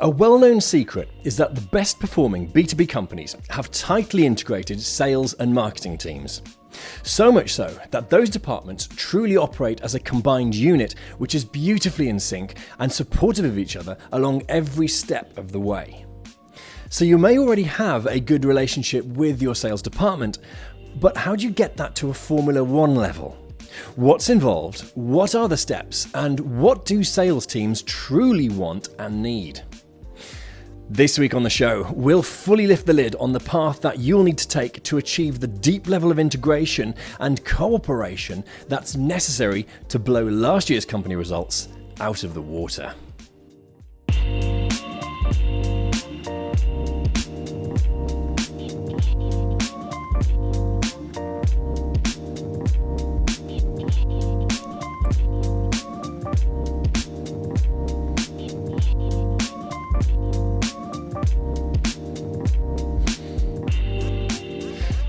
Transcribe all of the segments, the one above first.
A well-known secret is that the best performing B2B companies have tightly integrated sales and marketing teams. So much so that those departments truly operate as a combined unit which is beautifully in sync and supportive of each other along every step of the way. So you may already have a good relationship with your sales department, but how do you get that to a Formula One level? What's involved, what are the steps, and what do sales teams truly want and need? This week on the show, we'll fully lift the lid on the path that you'll need to take to achieve the deep level of integration and cooperation that's necessary to blow last year's company results out of the water.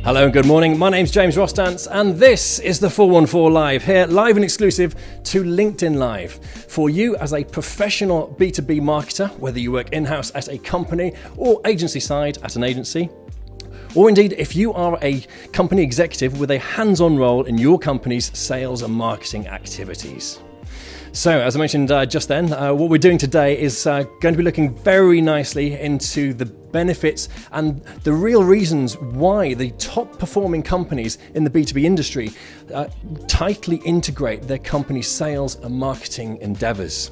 Hello and good morning. My name's James Rostance and this is the 414 Live here, live and exclusive to LinkedIn Live. For you as a professional B2B marketer, whether you work in-house at a company or agency side at an agency, or indeed if you are a company executive with a hands-on role in your company's sales and marketing activities. So, as I mentioned just then, what we're doing today is going to be looking very nicely into the benefits and the real reasons why the top performing companies in the B2B industry tightly integrate their company's sales and marketing endeavors.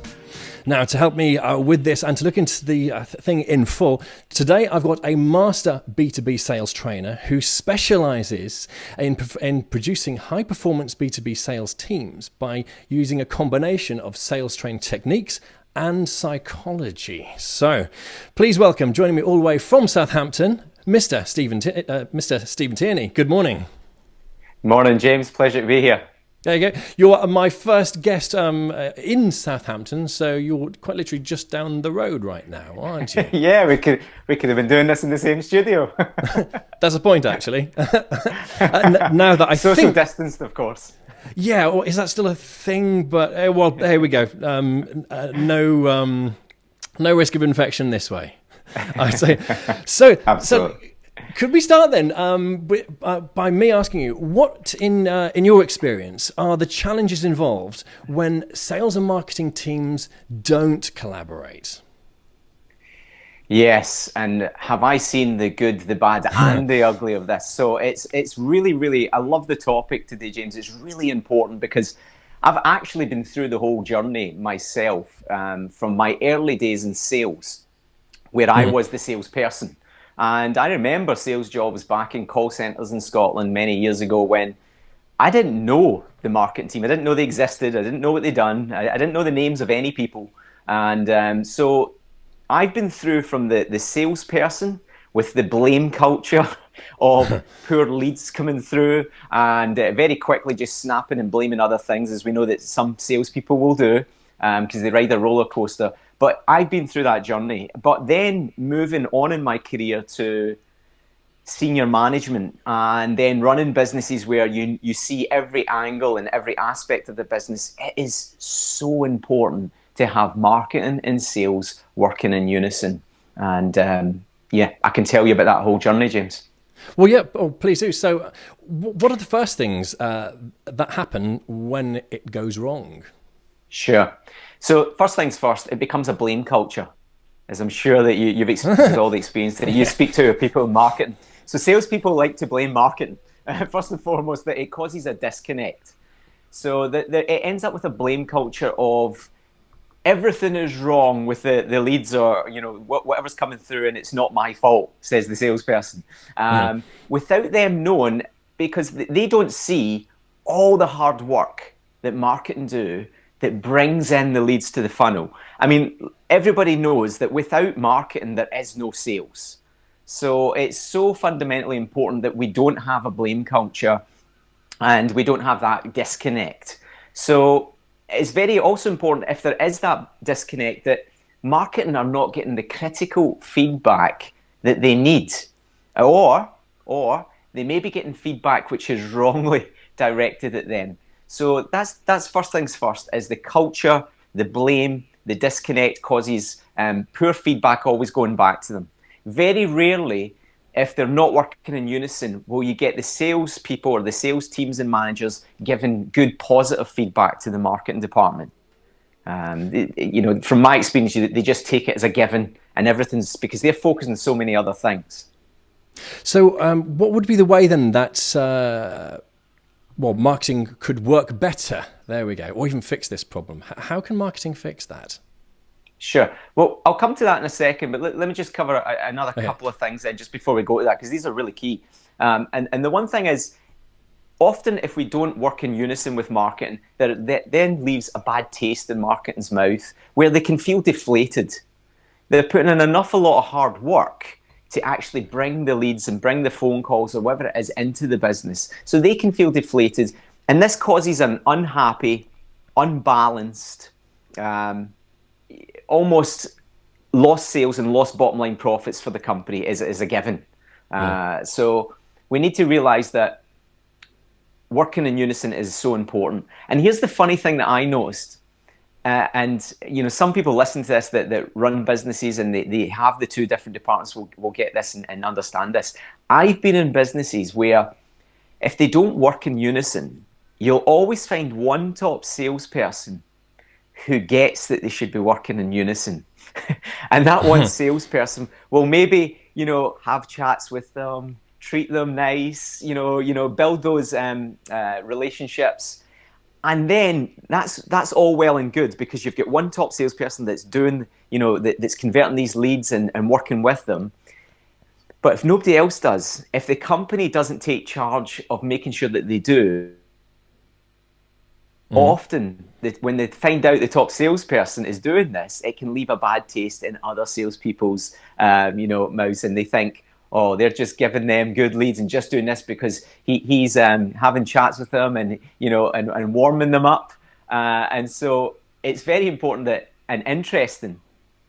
Now, to help me with this and to look into the thing in full, today I've got a master B2B sales trainer who specializes in producing high-performance B2B sales teams by using a combination of sales trained techniques and psychology. So, please welcome, joining me all the way from Southampton, Mr. Stephen Tierney. Good morning. Morning, James. Pleasure to be here. There you go. You're my first guest in Southampton, so you're quite literally just down the road right now, aren't you? Yeah, we could have been doing this in the same studio. That's a point, actually. Now that I social distanced, of course. Yeah, or is that still a thing? But well, here we go. No risk of infection this way, I'd say. So, Absolutely. So could we start then by me asking you, what in your experience are the challenges involved when sales and marketing teams don't collaborate? Yes, and have I seen the good, the bad, and the ugly of this? So it's really, I love the topic today, James. It's really important because I've actually been through the whole journey myself, from my early days in sales, where I was the salesperson. And I remember sales jobs back in call centres in Scotland many years ago when I didn't know the marketing team. I didn't know they existed. I didn't know what they'd done. I didn't know the names of any people. And so I've been through from the salesperson with the blame culture of poor leads coming through and very quickly just snapping and blaming other things, as we know that some salespeople will do because they ride a roller coaster. But I've been through that journey. But then moving on in my career to senior management and then running businesses where you see every angle and every aspect of the business, it is so important to have marketing and sales working in unison. And I can tell you about that whole journey, James. Well, yeah, please do. So what are the first things that happen when it goes wrong? Sure. So first things first, it becomes a blame culture, as I'm sure that you've experienced all the experience that you speak to people in marketing. So salespeople like to blame marketing. First and foremost, that it causes a disconnect. So it ends up with a blame culture of everything is wrong with the leads or whatever's coming through and it's not my fault, says the salesperson. Without them knowing, because they don't see all the hard work that marketing do that brings in the leads to the funnel. I mean, everybody knows that without marketing, there is no sales. So it's so fundamentally important that we don't have a blame culture and we don't have that disconnect. So it's very also important, if there is that disconnect, that marketing are not getting the critical feedback that they need, or they may be getting feedback which is wrongly directed at them. So that's first things first, is the culture, the blame, the disconnect causes poor feedback always going back to them. Very rarely, if they're not working in unison, will you get the sales people or the sales teams and managers giving good positive feedback to the marketing department. From my experience, they just take it as a given, and everything's because they're focused on so many other things. So what would be the way then that marketing could work better? There we go. Or even fix this problem. How can marketing fix that? Sure. Well, I'll come to that in a second, but let me just cover another couple of things then just before we go to that, because these are really key. And the one thing is, often if we don't work in unison with marketing, that then leaves a bad taste in marketing's mouth where they can feel deflated. They're putting in an awful lot of hard work to actually bring the leads and bring the phone calls or whatever it is into the business. So they can feel deflated. And this causes an unhappy, unbalanced, almost lost sales and lost bottom line profits for the company is a given. So we need to realize that working in unison is so important. And here's the funny thing that I noticed. Some people listen to this that run businesses and they have the two different departments will get this and understand this. I've been in businesses where if they don't work in unison, you'll always find one top salesperson who gets that they should be working in unison. And that one salesperson will maybe, have chats with them, treat them nice, build those relationships. And then that's all well and good because you've got one top salesperson that's doing, that's converting these leads and working with them. But if nobody else does, if the company doesn't take charge of making sure that they do, often when they find out the top salesperson is doing this, it can leave a bad taste in other salespeople's, mouths, and they think, oh, they're just giving them good leads and just doing this because he's having chats with them and warming them up. And so it's very important and interesting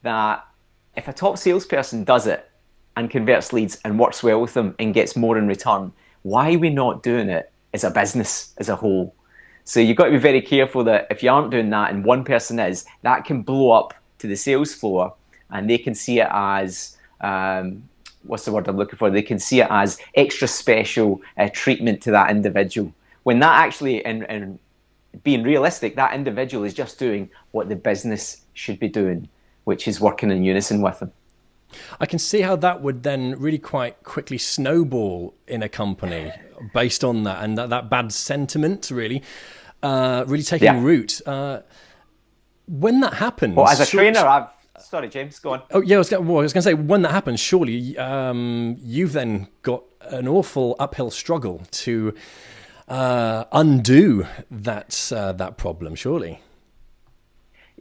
that if a top salesperson does it and converts leads and works well with them and gets more in return, why are we not doing it as a business as a whole? So you've got to be very careful that if you aren't doing that and one person is, that can blow up to the sales floor and they can see it as, what's the word I'm looking for? They can see it as extra special treatment to that individual. When that actually, and being realistic, that individual is just doing what the business should be doing, which is working in unison with them. I can see how that would then really quite quickly snowball in a company based on that and that bad sentiment really taking root. When that happens... Well, as a trainer, Sorry, James, go on. Oh, yeah, I was going to say, when that happens, surely you've then got an awful uphill struggle to undo that problem, surely.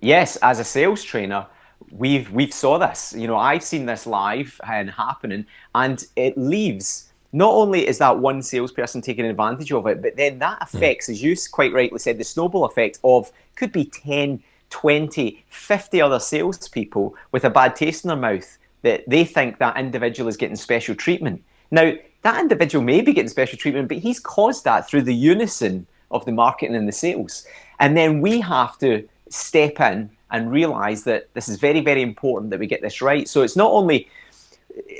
Yes, as a sales trainer, we've saw this. I've seen this live and happening, and it leaves... Not only is that one salesperson taking advantage of it, but then that affects, as you quite rightly said, the snowball effect of could be 10, 20, 50 other salespeople with a bad taste in their mouth that they think that individual is getting special treatment. Now, that individual may be getting special treatment, but he's caused that through the unison of the marketing and the sales. And then we have to step in and realize that this is very, very important that we get this right. So it's not only...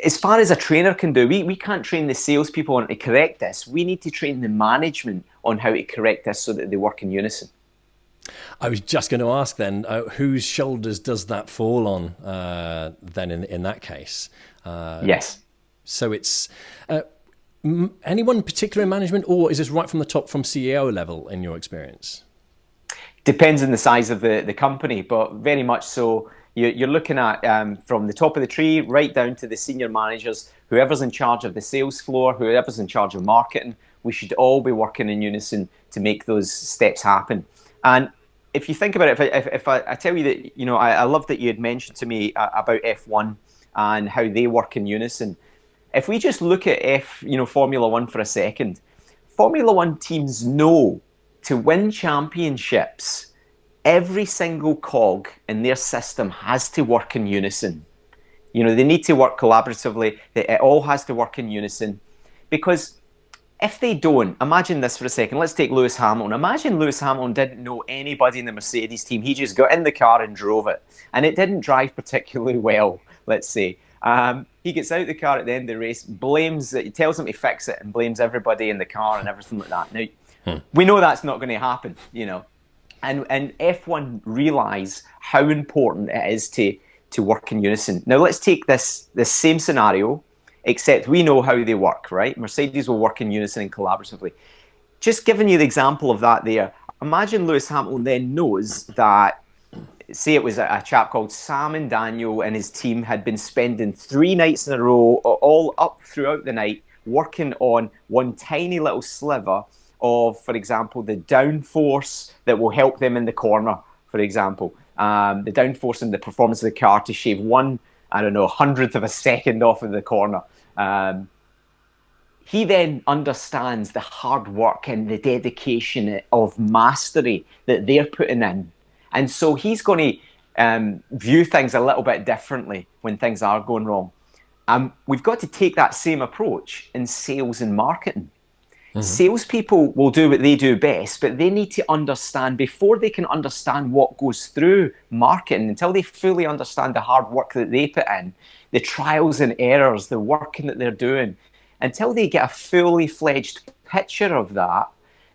As far as a trainer can do, we can't train the salespeople on to correct this. We need to train the management on how to correct this so that they work in unison. I was just going to ask then, whose shoulders does that fall on then in that case? Yes. So it's anyone particular in management, or is this right from the top, from CEO level in your experience? Depends on the size of the company, but very much so. You're looking at from the top of the tree right down to the senior managers, whoever's in charge of the sales floor, whoever's in charge of marketing. We should all be working in unison to make those steps happen. And if you think about it, if I tell you that, I love that you had mentioned to me about F1 and how they work in unison. If we just look at Formula One for a second, Formula One teams know to win championships, every single cog in their system has to work in unison. They need to work collaboratively. It all has to work in unison because if they don't, imagine this for a second. Let's take Lewis Hamilton. Imagine Lewis Hamilton didn't know anybody in the Mercedes team. He just got in the car and drove it. And it didn't drive particularly well, let's say. He gets out the car at the end of the race, blames it, he tells them to fix it and blames everybody in the car and everything like that. Now, we know that's not going to happen, you know. And F1 realise how important it is to work in unison. Now, let's take this same scenario, except we know how they work, right? Mercedes will work in unison and collaboratively. Just giving you the example of that there, imagine Lewis Hamilton then knows that, say it was a chap called Sam and Daniel and his team had been spending 3 nights in a row, all up throughout the night, working on one tiny little sliver of, for example, the downforce that will help them in the corner, for example. The downforce in the performance of the car to shave 1/100th of a second off of the corner. He then understands the hard work and the dedication of mastery that they're putting in. And so he's going to view things a little bit differently when things are going wrong. We've got to take that same approach in sales and marketing. Salespeople will do what they do best, but they need to understand, before they can understand what goes through marketing, until they fully understand the hard work that they put in, the trials and errors, the working that they're doing, until they get a fully fledged picture of that,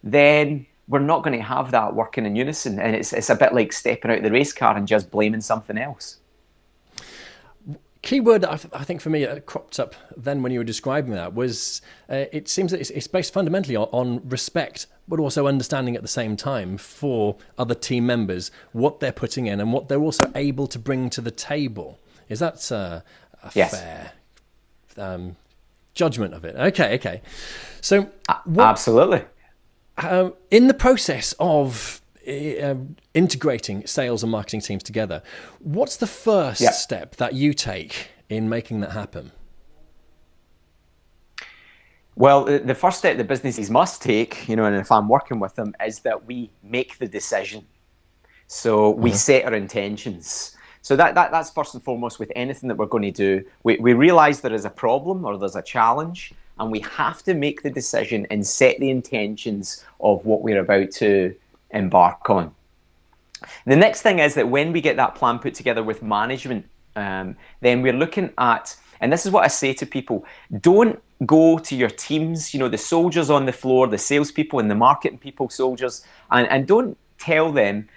then we're not going to have that working in unison. And it's a bit like stepping out the race car and just blaming something else. Keyword, I think for me, it cropped up then when you were describing that, was it seems that it's based fundamentally on respect, but also understanding at the same time for other team members, what they're putting in and what they're also able to bring to the table. Is that a yes. fair judgment of it? Okay. So absolutely. In the process of integrating sales and marketing teams together, what's the first step that you take in making that happen? Well, the first step that businesses must take, you know, and if I'm working with them, is that we make the decision. So we set our intentions. So that's first and foremost with anything that we're going to do. We realize there is a problem or there's a challenge, and we have to make the decision and set the intentions of what we're about to embark on. The next thing is that when we get that plan put together with management, then we're looking at, and this is what I say to people, don't go to your teams, you know, the soldiers on the floor, the salespeople and the marketing people, soldiers, and don't tell them,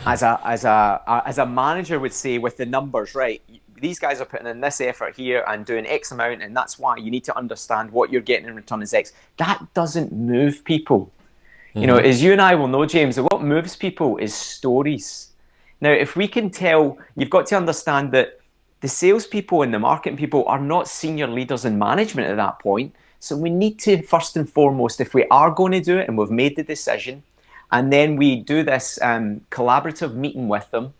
as a manager would say, with the numbers, right, these guys are putting in this effort here and doing X amount, and that's why you need to understand what you're getting in return is X. That doesn't move people. You know, as you and I will know, James, what moves people is stories. Now, if we can tell, you've got to understand that the salespeople and the marketing people are not senior leaders in management at that point. So we need to, first and foremost, if we are going to do it and we've made the decision, and then we do this collaborative meeting with them,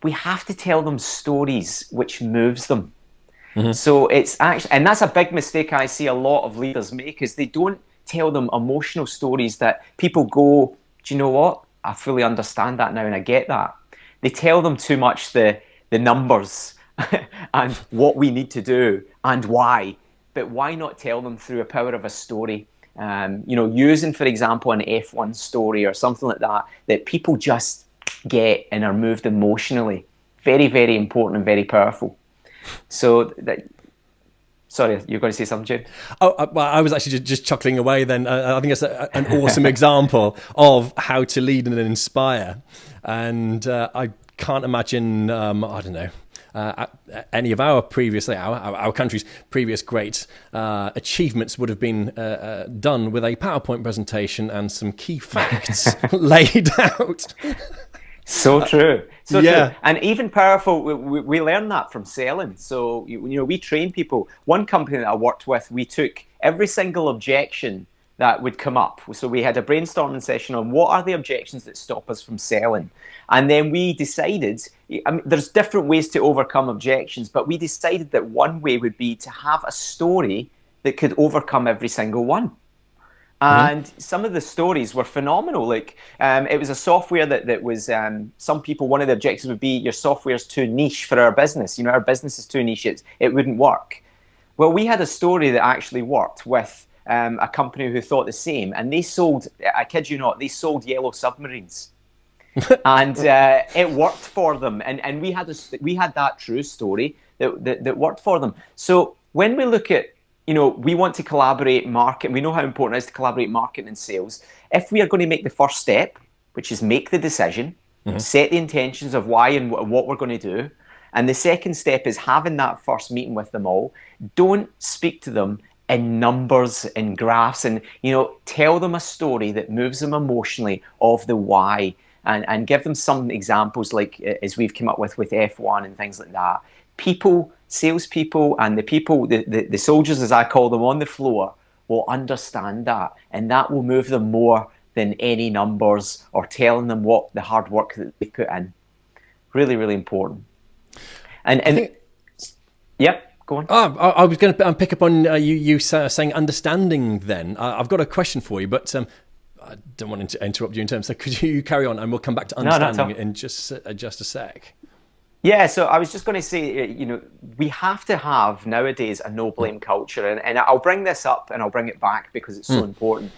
we have to tell them stories which moves them. So it's actually, and that's a big mistake I see a lot of leaders make, is they don't tell them emotional stories that people go, do you know what? I fully understand that now and I get that. They tell them too much the numbers and what we need to do and why. But why not tell them through a power of a story? You know, using, for example, an F1 story or something like that, that people just get and are moved emotionally. Very, very important and very powerful. So sorry, you're going to say something, Jim? Oh, well, I was actually just chuckling away then. I think it's an awesome example of how to lead and inspire. And I can't imagine, I don't know, any of our country's previous great achievements would have been done with a PowerPoint presentation and some key facts laid out. So true. So true. And even powerful, we learn that from selling. So, you know, we train people. One company that I worked with, we took every single objection that would come up. So we had a brainstorming session on what are the objections that stop us from selling. And then we decided, I mean, there's different ways to overcome objections, but we decided that one way would be to have a story that could overcome every single one. And some of the stories were phenomenal. Like it was a software that was, some people, one of the objectives would be your software is too niche for our business. You know, our business is too niche, it wouldn't work. Well, we had a story that actually worked with a company who thought the same, and they sold, I kid you not, they sold yellow submarines. And it worked for them, and we had that true story that worked for them. So when we look at, we want to collaborate market, we know how important it is to collaborate marketing and sales. If we are going to make the first step, which is make the decision, set the intentions of why and what we're going to do, and the second step is having that first meeting with them all, don't speak to them in numbers and graphs, and tell them a story that moves them emotionally of the why. And give them some examples, like as we've come up with F1 and things like that. People, salespeople, and the soldiers, as I call them, on the floor will understand that, and that will move them more than any numbers or telling them what the hard work that they put in. Really, really important. And yeah, go on. I was going to pick up on you saying understanding. Then I've got a question for you, but. I don't want to interrupt you in terms, so could you carry on and we'll come back to understanding in just a sec. Yeah, so I was just going to say, we have to have nowadays a no-blame culture, and I'll bring this up and I'll bring it back because it's so important.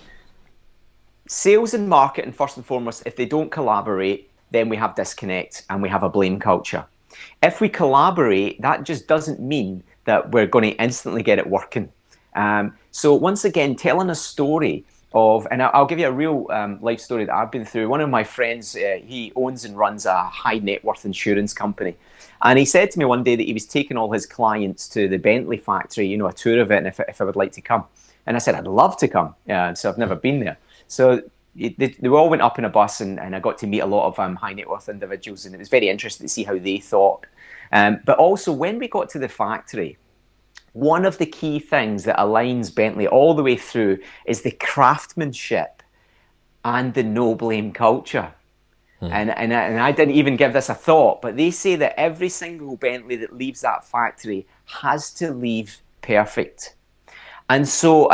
Sales and marketing, first and foremost, if they don't collaborate, then we have disconnect and we have a blame culture. If we collaborate, that just doesn't mean that we're going to instantly get it working. So once again, telling a story and I'll give you a real life story that I've been through. One of my friends, he owns and runs a high net worth insurance company. And he said to me one day that he was taking all his clients to the Bentley factory, a tour of it, and if I would like to come. And I said, I'd love to come. So I've never been there. So they all went up in a bus, and I got to meet a lot of high net worth individuals. And it was very interesting to see how they thought. But also when we got to the factory, one of the key things that aligns Bentley all the way through is the craftsmanship and the no-blame culture. And I didn't even give this a thought, but they say that every single Bentley that leaves that factory has to leave perfect. And so,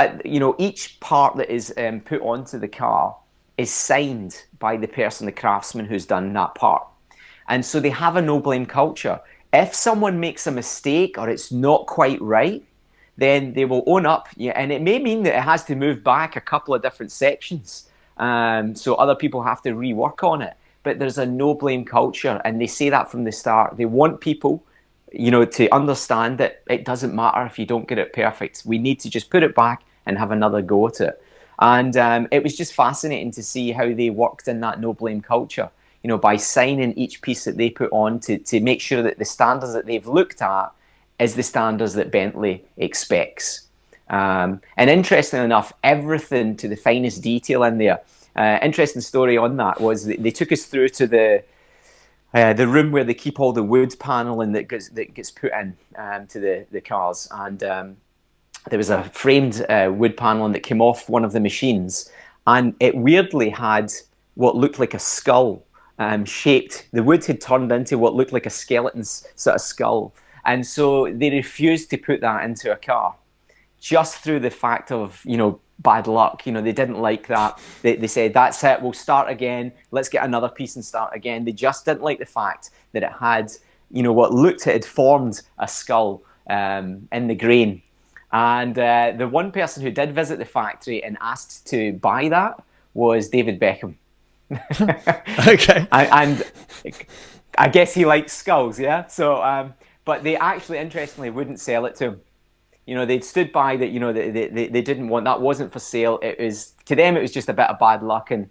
each part that is put onto the car is signed by the person, the craftsman who's done that part. And so they have a no-blame culture. If someone makes a mistake or it's not quite right, then they will own up. Yeah, and it may mean that it has to move back a couple of different sections. So other people have to rework on it. But there's a no-blame culture, and they say that from the start. They want people, to understand that it doesn't matter if you don't get it perfect. We need to just put it back and have another go at it. And it was just fascinating to see how they worked in that no-blame culture. By signing each piece that they put on to make sure that the standards that they've looked at is the standards that Bentley expects. And interestingly enough, everything to the finest detail in there. Interesting story on that was they took us through to the room where they keep all the wood paneling that gets put in to the cars. And there was a framed wood paneling that came off one of the machines, and it weirdly had what looked like a skull. Shaped. The wood had turned into what looked like a skeleton's sort of skull. And so they refused to put that into a car just through the fact of, bad luck. They didn't like that. They said, that's it, we'll start again. Let's get another piece and start again. They just didn't like the fact that it had, what looked, it had formed a skull in the grain. And the one person who did visit the factory and asked to buy that was David Beckham. Okay. And I guess he likes skulls, yeah? So, but they actually, interestingly, wouldn't sell it to him. They'd stood by that, they didn't want, that wasn't for sale. To them, it was just a bit of bad luck, and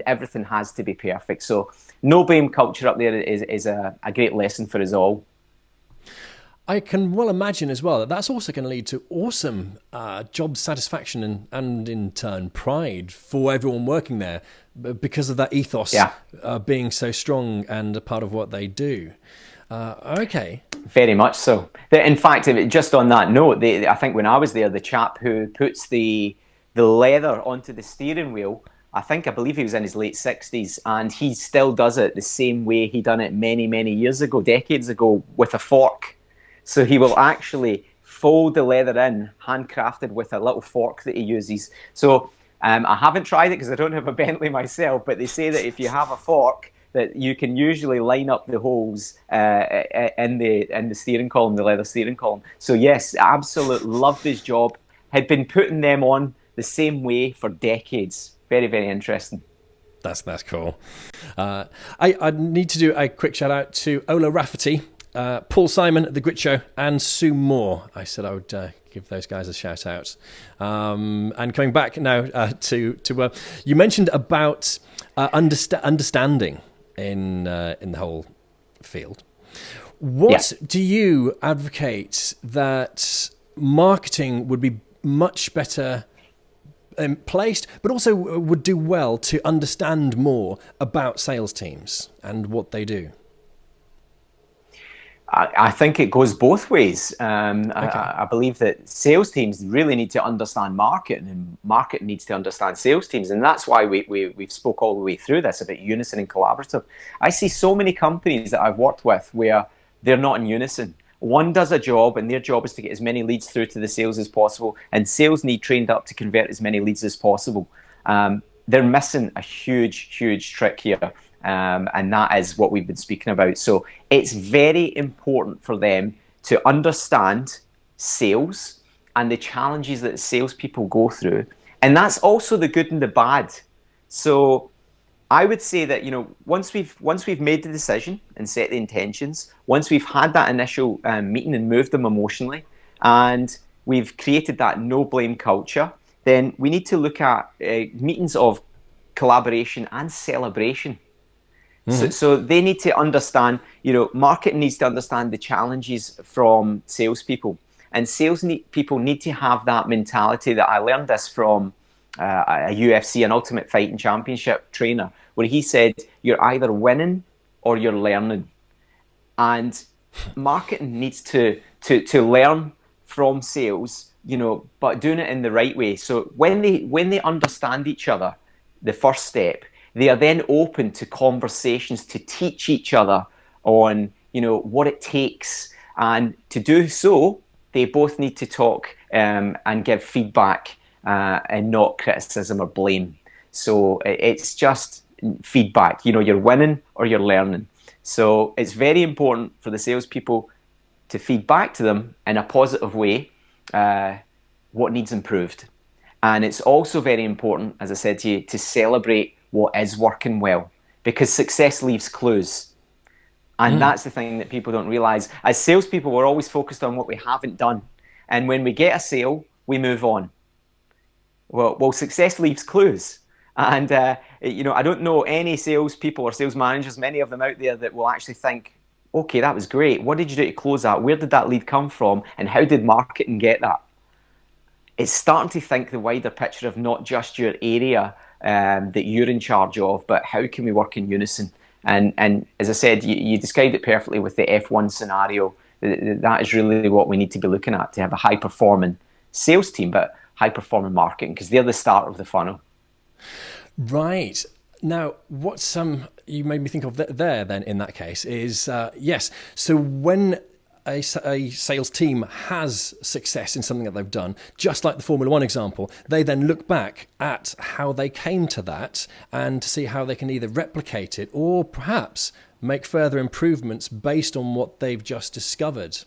everything has to be perfect. So no blame culture up there is a great lesson for us all. I can well imagine as well that that's also going to lead to awesome job satisfaction and in turn pride for everyone working there because of that ethos being so strong and a part of what they do. Okay. Very much so. In fact, just on that note, I think when I was there, the chap who puts the leather onto the steering wheel, I believe he was in his late 60s, and he still does it the same way he done it many, many years ago, decades ago, with a fork. So he will actually fold the leather in, handcrafted with a little fork that he uses. So I haven't tried it because I don't have a Bentley myself, but they say that if you have a fork, that you can usually line up the holes in the steering column, the leather steering column. So yes, absolutely loved his job. Had been putting them on the same way for decades. Very, very interesting. That's cool. I need to do a quick shout out to Ola Rafferty, Paul Simon at The Grit Show, and Sue Moore. I said I would give those guys a shout out. And coming back now to you mentioned about understanding in the whole field. What do you advocate that marketing would be much better placed, but also would do well to understand more about sales teams and what they do? I think it goes both ways. I believe that sales teams really need to understand marketing, and marketing needs to understand sales teams. And that's why we've spoke all the way through this about unison and collaborative. I see so many companies that I've worked with where they're not in unison. One does a job, and their job is to get as many leads through to the sales as possible, and sales need trained up to convert as many leads as possible. They're missing a huge trick here, and that is what we've been speaking about. So it's very important for them to understand sales and the challenges that salespeople go through, and that's also the good and the bad. So I would say that, once we've made the decision and set the intentions, once we've had that initial meeting and moved them emotionally, and we've created that no blame culture, then we need to look at meetings of collaboration and celebration. Mm-hmm. So they need to understand, marketing needs to understand the challenges from salespeople, and people need to have that mentality. That I learned this from a UFC, an Ultimate Fighting Championship trainer, where he said, you're either winning or you're learning. And marketing needs to learn from sales, but doing it in the right way. So when they understand each other, the first step, they are then open to conversations to teach each other on, what it takes. And to do so, they both need to talk and give feedback and not criticism or blame. So it's just feedback. You're winning or you're learning. So it's very important for the salespeople to feed back to them in a positive way what needs improved. And it's also very important, as I said to you, to celebrate what is working well, because success leaves clues. And that's the thing that people don't realize. As salespeople, we're always focused on what we haven't done. And when we get a sale, we move on. Well, success leaves clues. And, I don't know any salespeople or sales managers, many of them out there, that will actually think, okay, that was great. What did you do to close that? Where did that lead come from? And how did marketing get that? It's starting to think the wider picture of not just your area that you're in charge of, but how can we work in unison? And as I said, you described it perfectly with the F1 scenario. That is really what we need to be looking at, to have a high-performing sales team, but high-performing marketing, because they're the start of the funnel. Right. Now, what you made me think of there then in that case is, yes, so when a sales team has success in something that they've done, just like the Formula One example, they then look back at how they came to that and see how they can either replicate it or perhaps make further improvements based on what they've just discovered.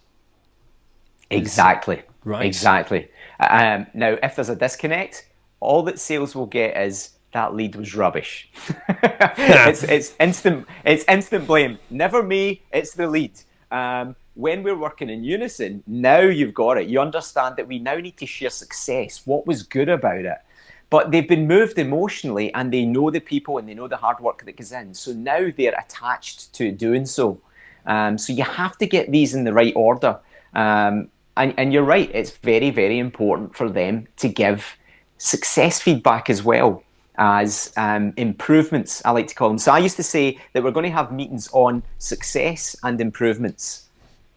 Exactly. Right. Exactly. Now, if there's a disconnect, all that sales will get is that lead was rubbish. It's instant blame. Never me, it's the lead. When we're working in unison, now you've got it. You understand that we now need to share success. What was good about it? But they've been moved emotionally, and they know the people and they know the hard work that goes in. So now they're attached to doing so. So you have to get these in the right order. And you're right, it's very, very important for them to give success feedback as well as improvements, I like to call them. So I used to say that we're going to have meetings on success and improvements.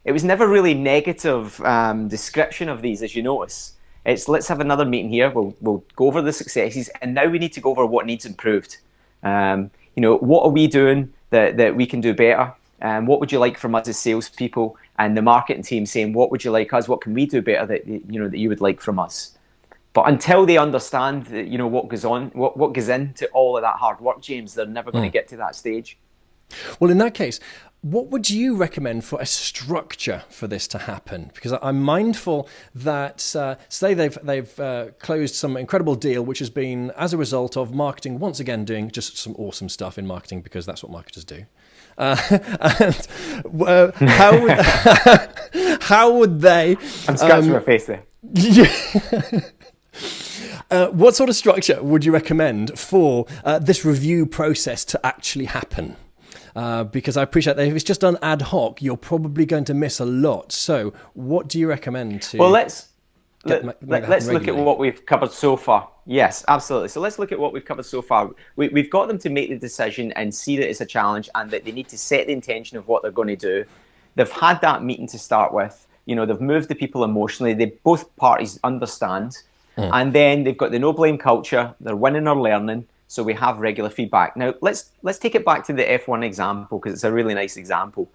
It was never really negative description of these, as you notice. It's let's have another meeting here. We'll go over the successes, and now we need to go over what needs improved. What are we doing that we can do better? What would you like from us as salespeople? And the marketing team saying, what would you like us? What can we do better that you would like from us? But until they understand that, what goes on, what goes into all of that hard work, James, they're never going to get to that stage. Well, in that case, What would you recommend for a structure for this to happen? Because I'm mindful that say they've closed some incredible deal, which has been as a result of marketing once again doing just some awesome stuff in marketing, because that's what marketers do. And how would they? I'm scratching my face there. What sort of structure would you recommend for this review process to actually happen? Because I appreciate that if it's just done ad hoc, you're probably going to miss a lot. So what do you recommend to... Well, let's look at what we've covered so far. Yes, absolutely. So let's look at what we've covered so far. We've got them to make the decision and see that it's a challenge and that they need to set the intention of what they're going to do. They've had that meeting to start with. They've moved the people emotionally. Both parties understand. And then they've got the no blame culture. They're winning or learning. So we have regular feedback. Now, let's take it back to the F1 example, because it's a really nice example.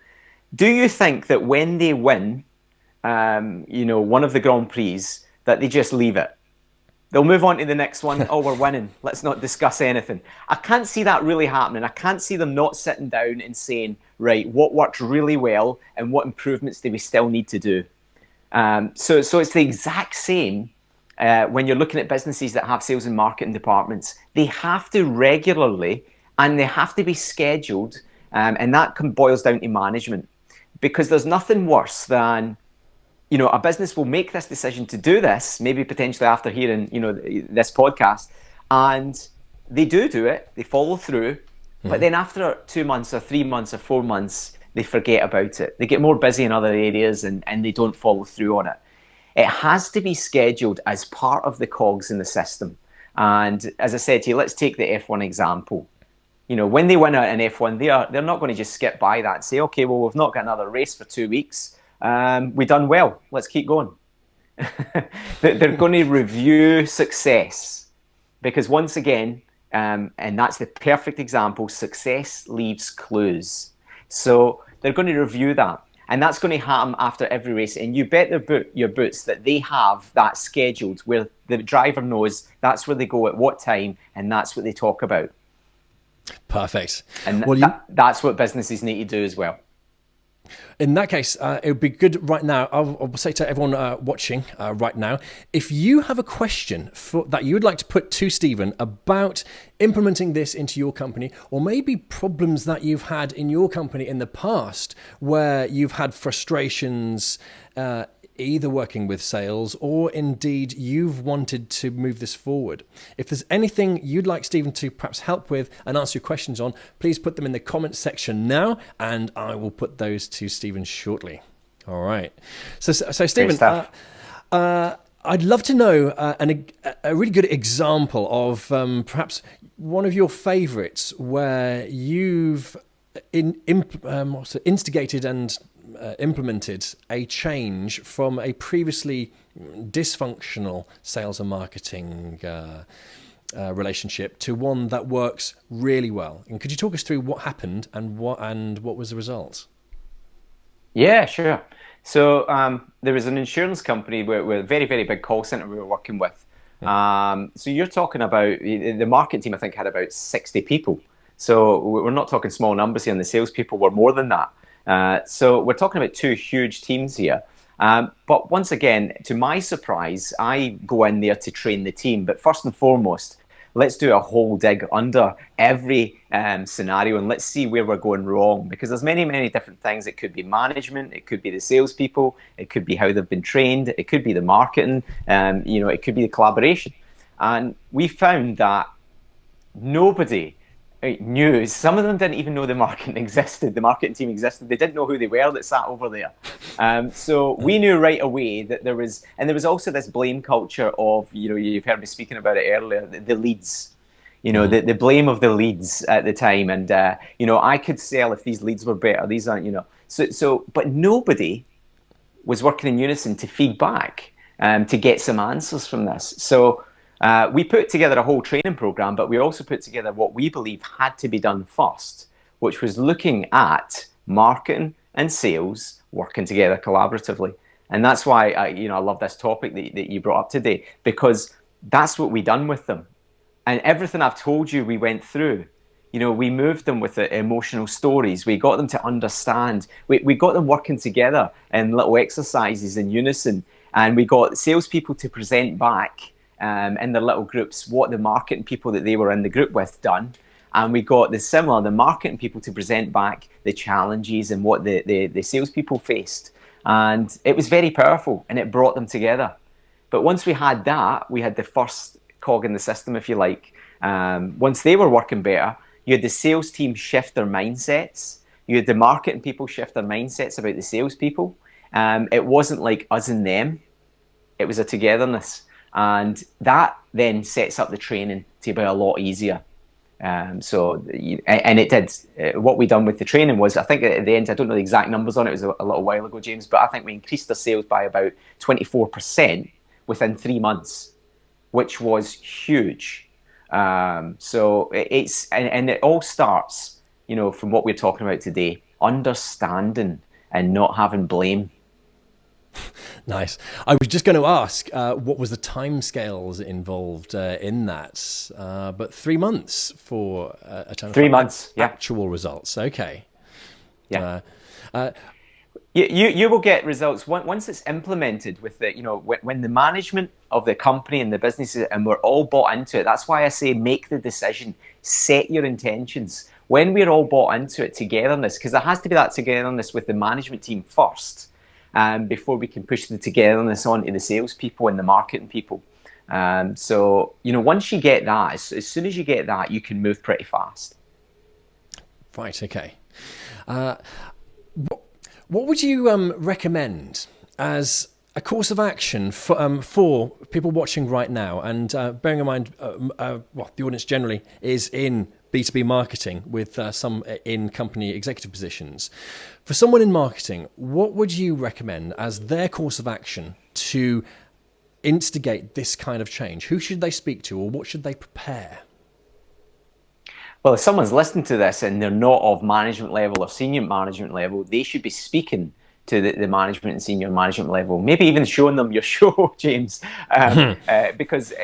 Do you think that when they win, one of the Grand Prix, that they just leave it? They'll move on to the next one. Oh, we're winning. Let's not discuss anything. I can't see that really happening. I can't see them not sitting down and saying, right, what worked really well and what improvements do we still need to do? So it's the exact same. When you're looking at businesses that have sales and marketing departments, they have to regularly and they have to be scheduled, and that boils down to management, because there's nothing worse than, a business will make this decision to do this, maybe potentially after hearing, this podcast, and they do it, they follow through, but then after 2 months or 3 months or 4 months, they forget about it. They get more busy in other areas and they don't follow through on it. It has to be scheduled as part of the cogs in the system. And as I said to you, let's take the F1 example. When they win an F1, they're not going to just skip by that and say, okay, well, we've not got another race for 2 weeks. We've done well. Let's keep going. They're going to review success, because once again, and that's the perfect example, success leaves clues. So they're going to review that. And that's going to happen after every race. And you bet your boots that they have that scheduled, where the driver knows that's where they go at what time, and that's what they talk about. Perfect. And that's what businesses need to do as well. In that case, it would be good right now. I'll say to everyone watching right now, if you have a question that you would like to put to Stephen about implementing this into your company, or maybe problems that you've had in your company in the past where you've had frustrations, either working with sales or indeed you've wanted to move this forward. If there's anything you'd like Stephen to perhaps help with and answer your questions on, please put them in the comments section now, and I will put those to Stephen shortly. All right. So Stephen, I'd love to know a really good example of perhaps one of your favorites where you've instigated and implemented a change from a previously dysfunctional sales and marketing relationship to one that works really well. And could you talk us through what happened and what was the result? Yeah, sure. So there was an insurance company with a very, very big call center we were working with. So you're talking about the marketing team, I think, had about 60 people. So we're not talking small numbers here, and the salespeople were more than that. So we're talking about 2 huge teams here. But once again, to my surprise, I go in there to train the team. But first and foremost, let's do a whole dig under every scenario, and let's see where we're going wrong. Because there's many, many different things. It could be management, it could be the salespeople, it could be how they've been trained, it could be the marketing, it could be the collaboration. And we found that nobody knew. Some of them didn't even know the marketing team existed. They didn't know who they were that sat over there. So we knew right away that there was also this blame culture of, you've heard me speaking about it earlier, the leads, the blame of the leads at the time. And, I could sell if these leads were better. These aren't, but nobody was working in unison to feed back, to get some answers from this. So we put together a whole training program, but we also put together what we believe had to be done first, which was looking at marketing and sales working together collaboratively. And that's why I love this topic that you brought up today, because that's what we done with them. And everything I've told you we went through, we moved them with the emotional stories. We got them to understand. We got them working together in little exercises in unison. And we got salespeople to present back in their little groups what the marketing people that they were in the group with done. And we got the marketing people to present back the challenges and what the salespeople faced. And it was very powerful, and it brought them together. But once we had that, we had the first cog in the system, if you like. Once they were working better, you had the sales team shift their mindsets. You had the marketing people shift their mindsets about the salespeople. It wasn't like us and them. It was a togetherness. And that then sets up the training to be a lot easier. And it did. What we done with the training was, I think at the end, I don't know the exact numbers on it, it was a little while ago, James, but I think we increased our sales by about 24% within 3 months, which was huge. So it all starts, from what we're talking about today, understanding and not having blame. Nice. I was just going to ask, what was the timescales involved in that? But 3 months for a time. 3 months, yeah. Actual results. Okay. Yeah. You will get results once it's implemented with when the management of the company and the businesses, and we're all bought into it. That's why I say make the decision, set your intentions. When we're all bought into it, togetherness, because there has to be that togetherness with the management team first. Before we can push the togetherness onto the salespeople and the marketing people. So, once you get that, as soon as you get that, you can move pretty fast. Right, okay. What would you recommend as a course of action for people watching right now? And bearing in mind, the audience generally is in B2B marketing with some in company executive positions. For someone in marketing, what would you recommend as their course of action to instigate this kind of change? Who should they speak to, or what should they prepare? Well, if someone's listening to this and they're not of management level or senior management level, they should be speaking to the management and senior management level, maybe even showing them your show, James, because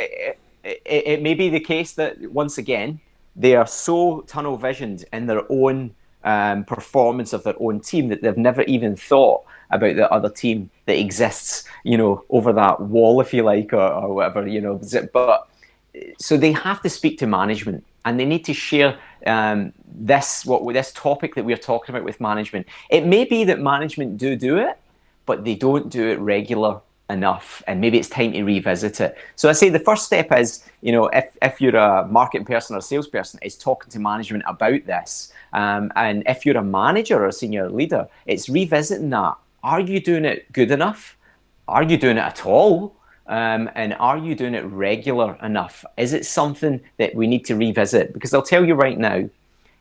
it may be the case that, once again, they are so tunnel visioned in their own performance of their own team that they've never even thought about the other team that exists, over that wall, if you like, or whatever, But so they have to speak to management, and they need to share this topic that we're talking about with management. It may be that management do it, but they don't do it regular enough, and maybe it's time to revisit it. So I say the first step is, if you're a marketing person or a salesperson, is talking to management about this. And if you're a manager or a senior leader, it's revisiting that. Are you doing it good enough? Are you doing it at all? And are you doing it regular enough? Is it something that we need to revisit? Because I'll tell you right now,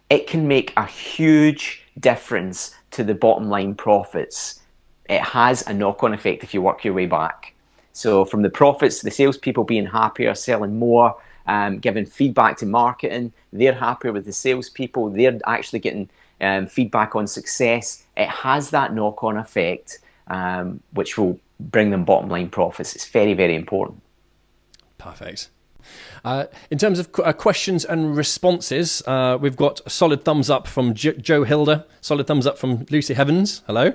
it can make a huge difference to the bottom line profits. It has a knock-on effect if you work your way back. So from the profits, the salespeople being happier, selling more, giving feedback to marketing, they're happier with the salespeople, they're actually getting feedback on success. It has that knock-on effect, which will bring them bottom line profits. It's very, very important. Perfect. In terms of questions and responses, we've got a solid thumbs up from Joe Hilder, solid thumbs up from Lucy Heavens, hello,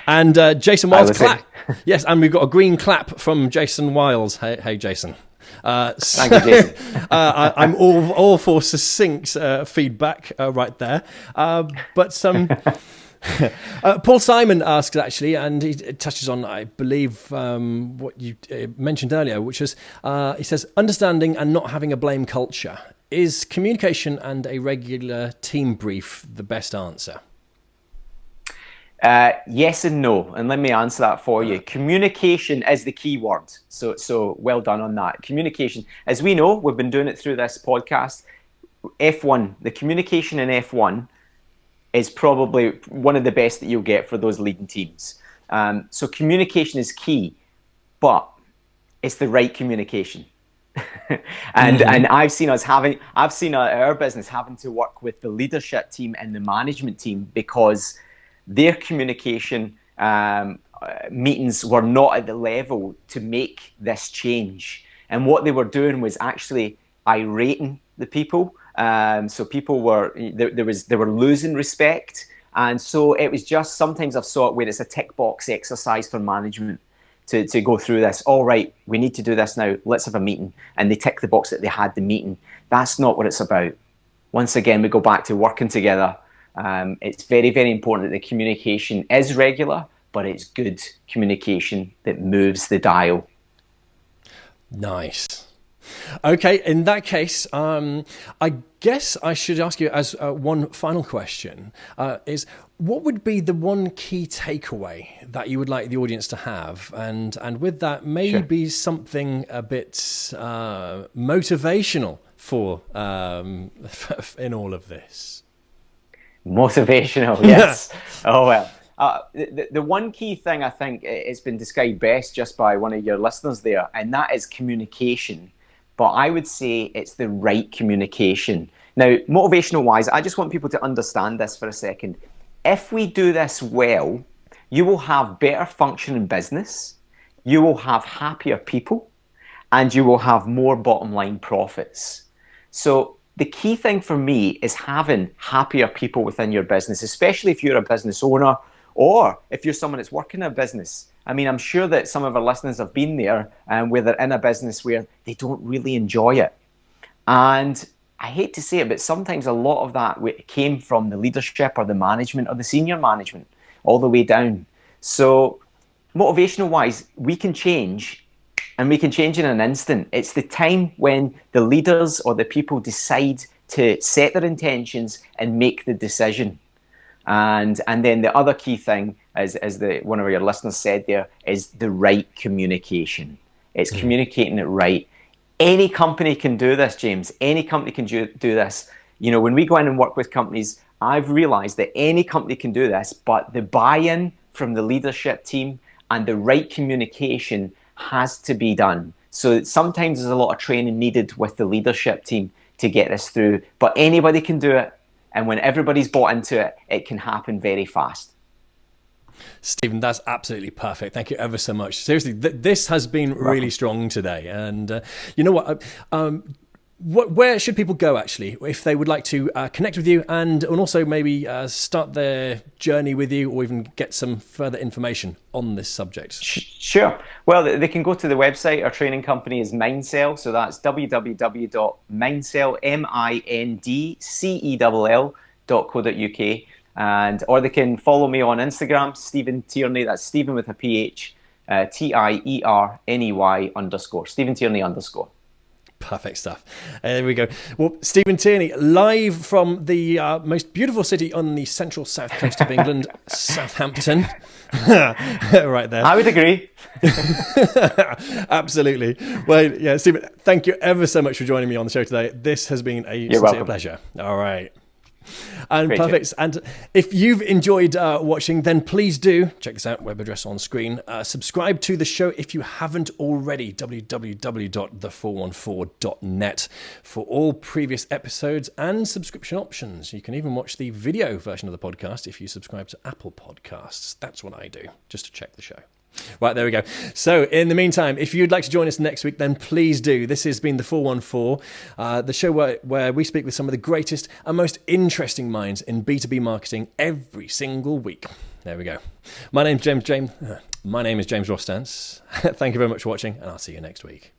and Jason Wiles clap. Yes, and we've got a green clap from Jason Wiles. Hey Jason. Thank you, Jason. I'm all for succinct feedback right there, but Paul Simon asks, actually, and he touches on, I believe, what you mentioned earlier, which is, he says, understanding and not having a blame culture. Is communication and a regular team brief the best answer? Yes and no, and let me answer that for you. Communication is the key word, so well done on that. Communication, as we know, we've been doing it through this podcast, F1, the communication in F1 is probably one of the best that you'll get for those leading teams. So communication is key, but it's the right communication. And I've seen our business having to work with the leadership team and the management team because their communication meetings were not at the level to make this change. And what they were doing was actually irating the people So people were they were losing respect, and so it was just sometimes I've saw it where it's a tick box exercise for management to go through this. All right, we need to do this now. Let's have a meeting, and they tick the box that they had the meeting. That's not what it's about. Once again, we go back to working together. It's very, very important that the communication is regular, but it's good communication that moves the dial. Nice. Okay, in that case, I guess I should ask you as one final question, is what would be the one key takeaway that you would like the audience to have? And with that, maybe sure, something a bit motivational for in all of this. Motivational, yes. Oh, well. The one key thing I think it's been described best just by one of your listeners there, and that is communication. But I would say it's the right communication. Now, motivational wise, I just want people to understand this for a second. If we do this well, you will have better functioning business, you will have happier people, and you will have more bottom line profits. So the key thing for me is having happier people within your business, especially if you're a business owner or if you're someone that's working in a business. I mean, I'm sure that some of our listeners have been there where they're in a business where they don't really enjoy it. And I hate to say it, but sometimes a lot of that came from the leadership or the management or the senior management all the way down. So motivational wise, we can change, and we can change in an instant. It's the time when the leaders or the people decide to set their intentions and make the decision. And then the other key thing, as one of your listeners said there, is the right communication. It's communicating it right. Any company can do this, James. Any company can do this. You know, when we go in and work with companies, I've realized that any company can do this, but the buy-in from the leadership team and the right communication has to be done. So sometimes there's a lot of training needed with the leadership team to get this through, but anybody can do it. And when everybody's bought into it, it can happen very fast. Stephen, that's absolutely perfect. Thank you ever so much. Seriously, this has been really strong today. And you know what? Where should people go, actually, if they would like to connect with you and also maybe start their journey with you or even get some further information on this subject? Sure. Well, they can go to the website. Our training company is Mindcell. So that's www.mindcell.co.uk. Or they can follow me on Instagram, Stephen Tierney. That's Stephen with a PH, Tierney _ Stephen Tierney _ Perfect stuff. There we go. Well, Stephen Tierney, live from the most beautiful city on the central south coast of England, Southampton. Right there. I would agree. Absolutely. Well, yeah, Stephen, thank you ever so much for joining me on the show today. This has been a sincere pleasure. All right. And Great perfect. And if you've enjoyed watching, then please do check this out, web address on screen. Subscribe to the show if you haven't already, www.the414.net for all previous episodes and subscription options. You can even watch the video version of the podcast if you subscribe to Apple Podcasts. That's what I do, just to check the show. Right, there we go. So in the meantime, if you'd like to join us next week, then please do. This has been the 414, the show where we speak with some of the greatest and most interesting minds in B2B marketing every single week. There we go. My name is James Rostance. Thank you very much for watching, and I'll see you next week.